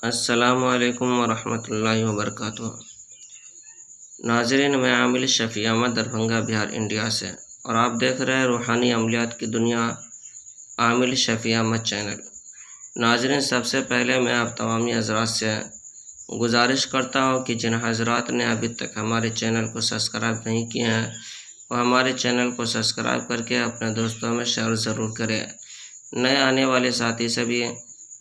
السلام علیکم ورحمۃ اللہ وبرکاتہ۔ ناظرین، میں عامل شفیع احمد، دربھنگہ، بہار، انڈیا سے، اور آپ دیکھ رہے ہیں روحانی عملیات کی دنیا، عامل شفیع احمد چینل۔ ناظرین، سب سے پہلے میں آپ تمامی حضرات سے گزارش کرتا ہوں کہ جن حضرات نے ابھی تک ہمارے چینل کو سبسکرائب نہیں کیے ہیں وہ ہمارے چینل کو سبسکرائب کر کے اپنے دوستوں میں شیئر ضرور کریں۔ نئے آنے والے ساتھی سے بھی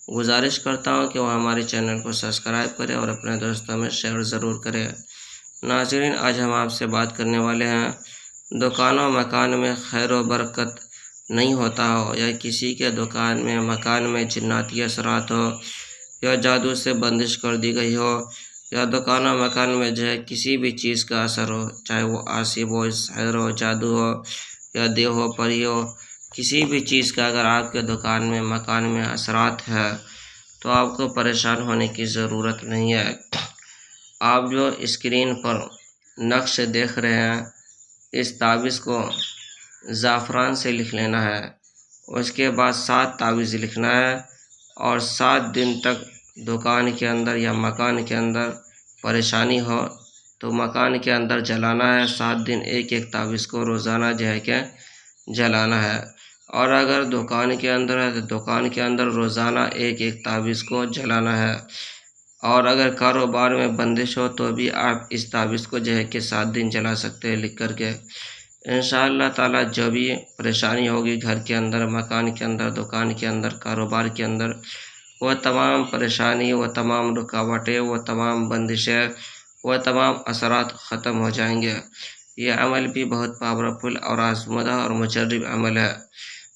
گزارش کرتا ہوں کہ وہ ہمارے چینل کو سبسکرائب کرے اور اپنے دوستوں میں شیئر ضرور کرے۔ ناظرین، آج ہم آپ سے بات کرنے والے ہیں، دکان و مکان میں خیر و برکت نہیں ہوتا ہو، یا کسی کے دکان میں مکان میں جناتی اثرات ہو، یا جادو سے بندش کر دی گئی ہو، یا دکان و مکان میں جو ہے کسی بھی چیز کا اثر ہو، چاہے وہ آسیب ہو، سحر ہو، جادو ہو، یا دیو ہو، پری ہو، کسی بھی چیز کا اگر آپ کے دکان میں مکان میں اثرات ہے تو آپ کو پریشان ہونے کی ضرورت نہیں ہے۔ آپ جو اسکرین پر نقش دیکھ رہے ہیں، اس تعویذ کو زعفران سے لکھ لینا ہے، اس کے بعد 7 تعویذ لکھنا ہے، اور 7 دن تک دکان کے اندر یا مکان کے اندر پریشانی ہو تو مکان کے اندر جلانا ہے۔ 7 دن ایک ایک تعویذ کو روزانہ جو ہے کہ جلانا ہے، اور اگر دکان کے اندر ہے تو دکان کے اندر روزانہ ایک ایک تعویذ کو جلانا ہے، اور اگر کاروبار میں بندش ہو تو بھی آپ اس تعویذ کو جو ہے کہ 7 دن جلا سکتے ہیں لکھ کر کے۔ انشاءاللہ تعالی جو بھی پریشانی ہوگی گھر کے اندر، مکان کے اندر، دکان کے اندر، کاروبار کے اندر، وہ تمام پریشانی، وہ تمام رکاوٹیں، وہ تمام بندشیں، وہ تمام اثرات ختم ہو جائیں گے۔ یہ عمل بھی بہت پاورفل اور آزمودہ اور مجرب عمل ہے۔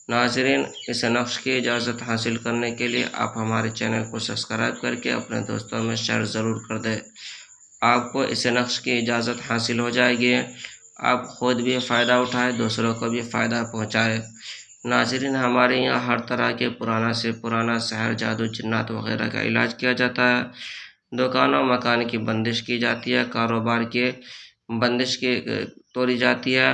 ناظرین، اس نقش کی اجازت حاصل کرنے کے لیے آپ ہمارے چینل کو سبسکرائب کر کے اپنے دوستوں میں شیئر ضرور کر دیں۔ آپ کو اس نقش کی اجازت حاصل ہو جائے گی، آپ خود بھی فائدہ اٹھائیں، دوسروں کو بھی فائدہ پہنچائیں۔ ناظرین، ہمارے یہاں ہر طرح کے پرانا سے پرانا سحر، جادو، جنات وغیرہ کا علاج کیا جاتا ہے۔ دکان و مکان کی بندش کی جاتی ہے، کاروبار کی بندش کی توڑی جاتی ہے،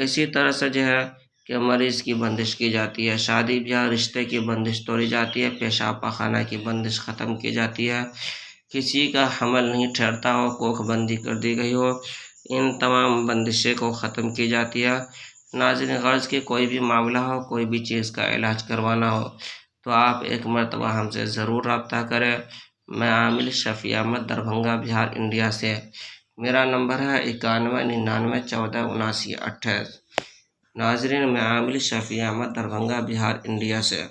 اسی طرح سے جو ہے کہ مریض کی بندش کی جاتی ہے، شادی بیاہ رشتے کی بندش توڑی جاتی ہے، پیشاب پاخانہ کی بندش ختم کی جاتی ہے، کسی کا حمل نہیں ٹھہرتا ہو، کوکھ بندی کر دی گئی ہو، ان تمام بندشیں کو ختم کی جاتی ہے۔ ناظرین، غرض کہ کوئی بھی معاملہ ہو، کوئی بھی چیز کا علاج کروانا ہو تو آپ ایک مرتبہ ہم سے ضرور رابطہ کریں۔ میں عامل شفیع احمد، دربھنگہ، بہار، انڈیا سے، میرا نمبر ہے 9199147928۔ ناظرین، میں عامل شفیع احمد، دربھنگہ، بہار، انڈیا سے۔